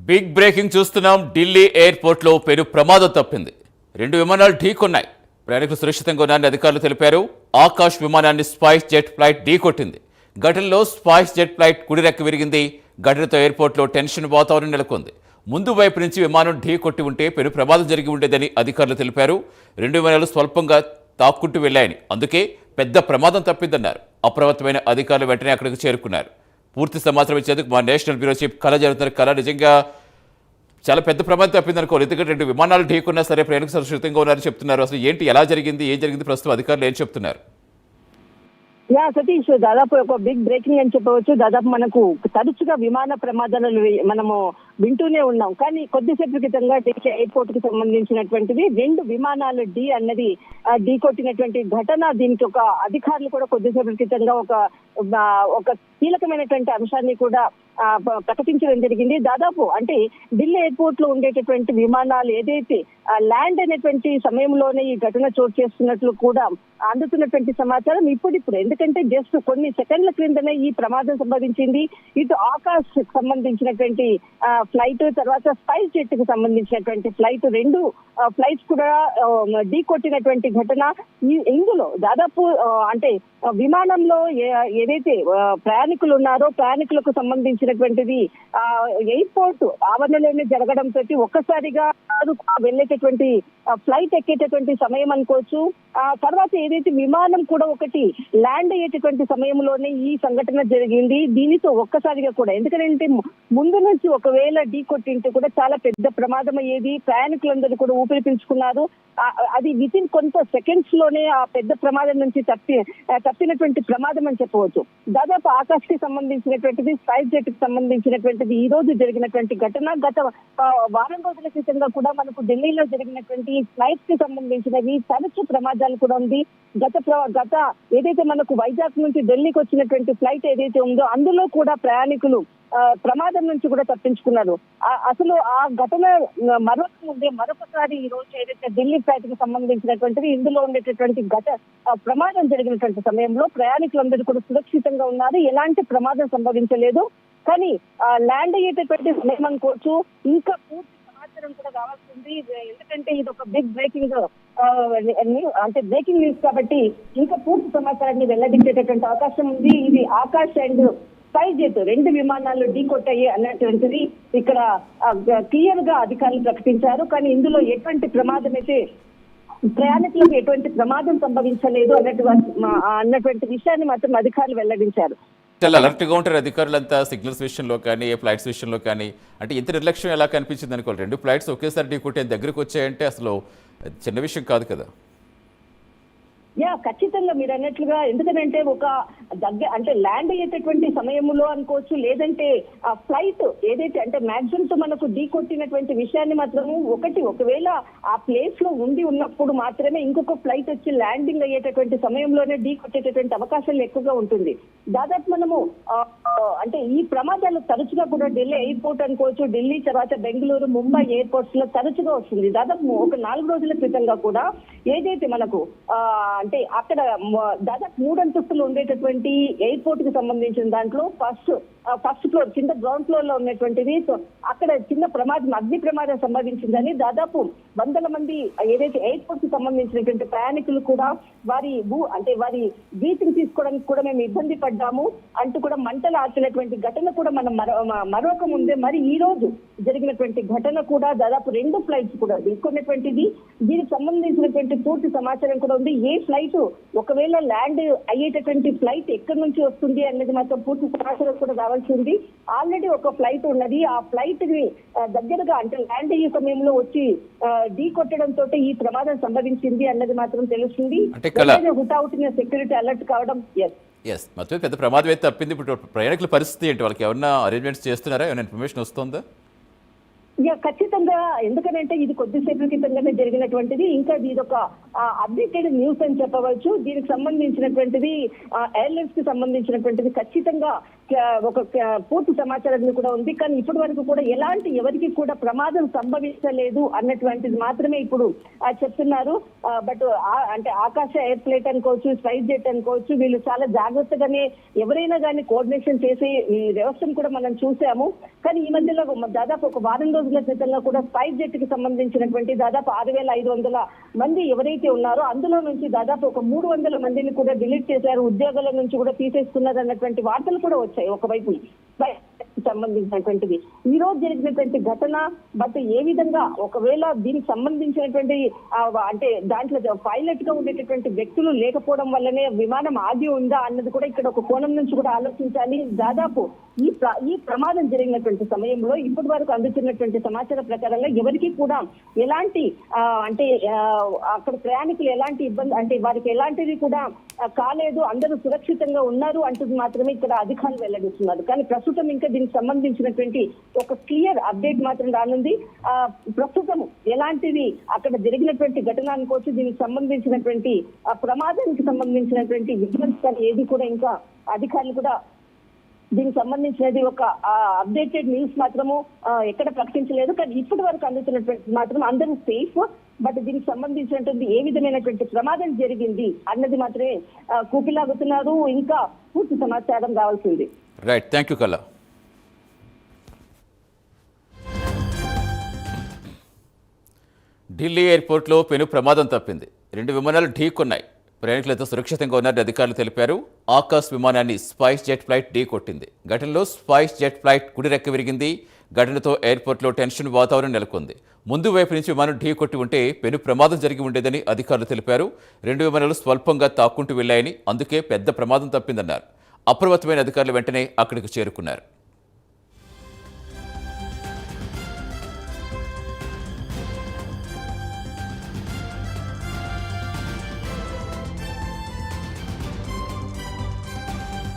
Big breaking చూస్తున్నాం. Delhi airport లో పెను ప్రమాదం తప్పింది. 2 విమానాలు ఢీకొన్నాయి. ప్రయాణికులు సురక్షితంగా ఉన్నారని అధికారులు తెలిపారు. ఆకాష్ విమానాన్ని స్పైస్ జెట్ ఫ్లైట్ ఢీకొట్టింది. ఘటనలో స్పైస్ జెట్ ఫ్లైట్ కుడిరెక్క విరిగింది. ఘటనతో ఎయిర్పోర్ట్ లో టెన్షన్ వాతావరణం నెలకొంది. ముందు వైపు నుంచి విమానం ఢీకొట్టి ఉంటే పెను ప్రమాదం జరిగి ఉండేదని అధికారులు తెలిపారు. 2 విమానాలు స్వల్పంగా తాక్కుంటూ వెళ్లాయని, అందుకే పెద్ద ప్రమాదం తప్పిందన్నారు. అప్రమత్తమైన అధికారులు వెంటనే అక్కడికి చేరుకున్నారు. పూర్తి సమాచారం ఇచ్చేందుకు మా నేషనల్ బ్యూరో చీఫ్ కళ జరుగుతున్నారు. కళ, నిజంగా చాలా పెద్ద ప్రమాదం తప్పిందనుకోవాలి. ఎందుకంటే 2 విమానాలు ఢీకున్నా సరే ప్రయాణికులు సురక్షితంగా ఉన్నారని చెప్తున్నారు. అసలు ఏంటి, ఎలా జరిగింది, ఏం జరిగింది, ప్రస్తుతం అధికారులు ఏం చెప్తున్నారు? సతీష్, దాదాపు ఒక బిగ్ బ్రేకింగ్ అని చెప్పవచ్చు. దాదాపు మనకు తరచుగా విమాన ప్రమాదాలు మనము వింటూనే ఉన్నాం. కానీ కొద్దిసేపు క్రితంగా ఢిల్లీ ఎయిర్పోర్ట్ కి సంబంధించినటువంటిది 2 విమానాలు ఢీ కొట్టినటువంటి ఘటన. దీనికి ఒక అధికారులు కూడా కొద్దిసేపు క్రితంగా ఒక కీలకమైనటువంటి అంశాన్ని కూడా ప్రకటించడం జరిగింది. దాదాపు అంటే ఢిల్లీ ఎయిర్పోర్ట్ లో ఉండేటటువంటి విమానాలు ఏదైతే ల్యాండ్ అనేటువంటి సమయంలోనే ఈ ఘటన చోటు చేస్తున్నట్లు కూడా అందుతున్నటువంటి సమాచారం ఇప్పుడిప్పుడు. ఎందుకంటే జస్ట్ కొన్ని సెకండ్ల క్రిందనే ఈ ప్రమాదం సంభవించింది. ఇటు ఆకాశ్ సంబంధించినటువంటి ఫ్లైట్, తర్వాత స్పైస్ జెట్ కు సంబంధించినటువంటి ఫ్లైట్, 2 ఫ్లైట్స్ కూడా ఢీ కొట్టినటువంటి ఘటన. ఇందులో దాదాపు అంటే విమానంలో ఏదైతే ప్రయాణికులు ఉన్నారో ప్రయాణికులకు సంబంధించినటువంటిది ఎయిర్పోర్ట్ ఆవరణలోనే జరగడంతో ఒక్కసారిగా వెళ్ళేటటువంటి ఫ్లైట్ ఎక్కేటటువంటి సమయం అనుకోవచ్చు. తర్వాత ఏదైతే విమానం కూడా ఒకటి ల్యాండ్ అయ్యేటటువంటి సమయంలోనే ఈ సంఘటన జరిగింది. దీనితో ఒక్కసారిగా కూడా, ఎందుకంటే ముందు నుంచి ఒకవేళ ఢీ కొట్టింటే కూడా చాలా పెద్ద ప్రమాదం అయ్యేది. ప్రయాణికులందరూ కూడా ఊపిరి పీల్చుకున్నారు. అది వితిన్ కొంత సెకండ్స్ లోనే ఆ పెద్ద ప్రమాదం నుంచి తప్పినటువంటి ప్రమాదం అని చెప్పవచ్చు. దాదాపు ఆకాశ్ కి సంబంధించినటువంటిది, స్పైస్ జెట్ కి సంబంధించినటువంటిది ఈ రోజు జరిగినటువంటి ఘటన. గత వారం రోజుల క్రితంగా కూడా మనకు ఢిల్లీలో జరిగినటువంటి ఫ్లైట్స్ కి సంబంధించినవి తరచు ప్రమాదాలు కూడా ఉంది. గత ఏదైతే మనకు వైజాగ్ నుంచి ఢిల్లీకి వచ్చినటువంటి ఫ్లైట్ ఏదైతే ఉందో అందులో కూడా ప్రయాణికులు ప్రమాదం నుంచి కూడా తప్పించుకున్నారు. అసలు ఆ ఘటన మరొకసారి ఈ రోజు ఏదైతే ఢిల్లీ ఫ్లైట్ కి సంబంధించినటువంటిది ఇందులో ఉండేటటువంటి ప్రమాదం జరిగినటువంటి సమయంలో ప్రయాణికులందరూ కూడా సురక్షితంగా ఉన్నారు. ఎలాంటి ప్రమాదం సంభవించలేదు. కానీ ల్యాండ్ అయ్యేటటువంటి సమయం అనుకోవచ్చు. ఇంకా పూర్తి సమాచారం కూడా కావాల్సింది. ఎందుకంటే ఇది ఒక బిగ్ బ్రేకింగ్ అంటే బ్రేకింగ్ న్యూస్ కాబట్టి ఇంకా పూర్తి సమాచారాన్ని వెల్లడించేటటువంటి అవకాశం ఉంది. ఇది ఆకాశ్ అండ్ స్పైస్ జెట్ 2 విమానాలు ఢీ కొట్టాయి అన్నటువంటిది ఇక్కడ క్లియర్ గా అధికారులు ప్రకటించారు. కానీ ఇందులో ఎటువంటి ప్రమాదం అయితే ప్రయాణికులకు ఎటువంటి ప్రమాదం సంభవించలేదు అన్నటువంటి విషయాన్ని మాత్రం అధికారులు వెల్లడించారు. చాలా అలర్ట్ గా ఉంటారు అధికారులంతా సిగ్నల్స్ విషయంలో కానీ, ఫ్లైట్స్ విషయంలో కానీ. అంటే ఇంత నిర్లక్ష్యం ఎలా కనిపించింది అనుకోవాలి. 2 ఫ్లైట్స్ ఒకేసారి ఢీ కొట్టే దగ్గరకు వచ్చాయంటే అసలు చిన్న విషయం కాదు కదా. ఖచ్చితంగా మీరు అన్నట్లుగా. ఎందుకంటే అంటే ల్యాండ్ అయ్యేటటువంటి సమయంలో అనుకోవచ్చు, లేదంటే ఆ ఫ్లైట్ ఏదైతే అంటే మాక్సిమం మనకు ఢీ కొట్టినటువంటి విషయాన్ని మాత్రము ఒకవేళ ఆ ప్లేస్ లో ఉన్నప్పుడు మాత్రమే ఇంకొక ఫ్లైట్ వచ్చి ల్యాండింగ్ అయ్యేటటువంటి సమయంలోనే ఢీ కొట్టేటటువంటి అవకాశాలు ఎక్కువగా ఉంటుంది. దాదాపు మనము అంటే ఈ ప్రమాదాలు తరచుగా కూడా ఢిల్లీ ఎయిర్పోర్ట్ అనుకోవచ్చు, ఢిల్లీ తర్వాత బెంగళూరు, ముంబై ఎయిర్పోర్ట్స్ లో తరచుగా వస్తుంది. దాదాపు ఒక 4 రోజుల క్రితంగా కూడా ఏదైతే మనకు అంటే అక్కడ దాదాపు 3 అంతస్తులు ఉండేటటువంటి ఎయిర్పోర్ట్ కి సంబంధించిన దాంట్లో ఫస్ట్ ఫ్లోర్ కింద గ్రౌండ్ ఫ్లోర్ లో ఉన్నటువంటిది. సో అక్కడ చిన్న అగ్ని ప్రమాదం సంభవించిందని దాదాపు వందల మంది ఏదైతే ఎయిర్పోర్ట్ కి సంబంధించినటువంటి ప్రయాణికులు కూడా వారి బ్రీతింగ్ తీసుకోవడానికి కూడా మేము ఇబ్బంది పడ్డాము అంటూ కూడా మంటలు ఆర్చినటువంటి ఘటన కూడా మనం మరొక ముందే మరి ఈ రోజు జరిగినటువంటి ఘటన కూడా దాదాపు 2 ఫ్లైట్స్ కూడా ఢీకొన్నటువంటిది. దీనికి సంబంధించినటువంటి పూర్తి సమాచారం కూడా ఉంది. ఏ ఫ్లైట్ ఒకవేళ ల్యాండ్ అయ్యేటటువంటి ఫ్లైట్ ఎక్కడి నుంచి వస్తుంది అనేది మాత్రం పూర్తి సమాచారం కూడా రావాల్సింది. ఆల్రెడీ ఒక ఫ్లైట్ ఉన్నది. ఆ ఫ్లైట్ ని దగ్గరగా అంటే ల్యాండ్ అయ్యే సమయంలో వచ్చి ఢీ కొట్టడంతో ఈ ప్రమాదం సంభవించింది అన్నది మాత్రం తెలుస్తుంది. హుటాహుటిన సెక్యూరిటీ అలర్ట్ కావడం. మొత్తం పెద్ద ప్రమాదం అయితే తప్పింది. ఇప్పుడు ప్రయాణికుల పరిస్థితి ఏంటి? వాళ్ళకి ఏమన్నా అరేంజ్మెంట్స్ చేస్తున్నారా? ఏమైనా ఇన్ఫర్మేషన్ వస్తుందా? ఇక ఖచ్చితంగా, ఎందుకంటే ఇది కొద్దిసేపటి క్రితంగానే జరిగినటువంటిది. ఇంకా ఇది ఒక అప్డేటెడ్ న్యూస్ అని చెప్పవచ్చు. దీనికి సంబంధించినటువంటిది ఎయిర్లైన్స్ కి సంబంధించినటువంటిది ఖచ్చితంగా ఒక పూర్తి సమాచారం కూడా ఉంది. కానీ ఇప్పటి వరకు కూడా ఎవరికి కూడా ప్రమాదం సంభవించలేదు అన్నటువంటిది మాత్రమే ఇప్పుడు చెప్తున్నారు. బట్ అంటే ఆకాశ ఎయిర్ ఫ్లైట్ అనుకోవచ్చు, స్పైస్ జెట్ అనుకోవచ్చు, వీళ్ళు చాలా జాగ్రత్తగానే ఎవరైనా కానీ కోఆర్డినేషన్ చేసి ఈ వ్యవస్థను కూడా మనం చూసాము. కానీ ఈ మధ్యలో దాదాపు ఒక వారం రోజుల క్రితంగా కూడా స్పైస్ జెట్ కి సంబంధించినటువంటి దాదాపు 6,500 మంది ఎవరైతే ఉన్నారో అందులో నుంచి దాదాపు ఒక 300 మందిని కూడా డిలీట్ చేశారు, ఉద్యోగాల నుంచి కూడా తీసేస్తున్నారు అన్నటువంటి వార్తలు కూడా వచ్చాయి. ఒకవైపు సంబంధించినటువంటిది ఈ రోజు జరిగినటువంటి ఘటన, బట్ ఏ విధంగా ఒకవేళ దీనికి సంబంధించినటువంటి అంటే దాంట్లో పైలట్ గా ఉండేటటువంటి వ్యక్తులు లేకపోవడం వల్లనే విమానం ఆగి ఉందా అన్నది కూడా ఇక్కడ ఒక కోణం నుంచి కూడా ఆలోచించాలి. దాదాపు ఈ ప్రమాదం జరిగినటువంటి సమయంలో ఇప్పటి వరకు అందుతున్నటువంటి సమాచారం ప్రకారంగా ఎవరికి కూడా ఎలాంటి అంటే అక్కడ ప్రయాణికులు ఎలాంటి ఇబ్బంది అంటే వారికి ఎలాంటిది కూడా కాలేదు, అందరూ సురక్షితంగా ఉన్నారు అంటూ మాత్రమే ఇక్కడ అధికారులు వెల్లడిస్తున్నారు. కానీ ప్రస్తుతం ఇంకా దీనికి సంబంధించినటువంటి ఒక క్లియర్ అప్డేట్ మాత్రం రానుంది. ప్రస్తుతం ఎలాంటిది అక్కడ జరిగినటువంటి ఘటన అనుకోవచ్చు, దీనికి సంబంధించినటువంటి ప్రమాదానికి సంబంధించినటువంటి విజువల్స్ ఏది కూడా ఇంకా అధికారులు కూడా దీనికి సంబంధించినది ఒక అప్డేటెడ్ న్యూస్ మాత్రము ఎక్కడ ప్రకటించలేదు. కానీ ఇప్పటి వరకు అందుతున్నటువంటి మాత్రం అందరూ సేఫ్. బట్ దీనికి సంబంధించినటువంటి ఏ విధమైనటువంటి ప్రమాదం జరిగింది అన్నది మాత్రమే కూపిలాగుతున్నారు. ఇంకా పూర్తి సమాచారం రావాల్సింది. రైట్, థ్యాంక్ యూ కల్లా. ఢిల్లీ ఎయిర్పోర్ట్లో పెను ప్రమాదం తప్పింది. 2 విమానాలు ఢీకొన్నాయి. ప్రయాణికులతో సురక్షితంగా ఉన్నారని అధికారులు తెలిపారు. ఆకాశ్ విమానాన్ని స్పైస్ జెట్ ఫ్లైట్ ఢీకొట్టింది. ఘటనలో స్పైస్ జెట్ ఫ్లైట్ కుడిరెక్క విరిగింది. ఘటనతో ఎయిర్పోర్ట్లో టెన్షన్ వాతావరణం నెలకొంది. ముందు వైపు నుంచి విమానం ఢీకొట్టి ఉంటే పెను ప్రమాదం జరిగి ఉండేదని అధికారులు తెలిపారు. 2 విమానాలు స్వల్పంగా తాక్కుంటూ వెళ్లాయని, అందుకే పెద్ద ప్రమాదం తప్పిందన్నారు. అప్రమత్తమైన అధికారులు వెంటనే అక్కడికి చేరుకున్నారు.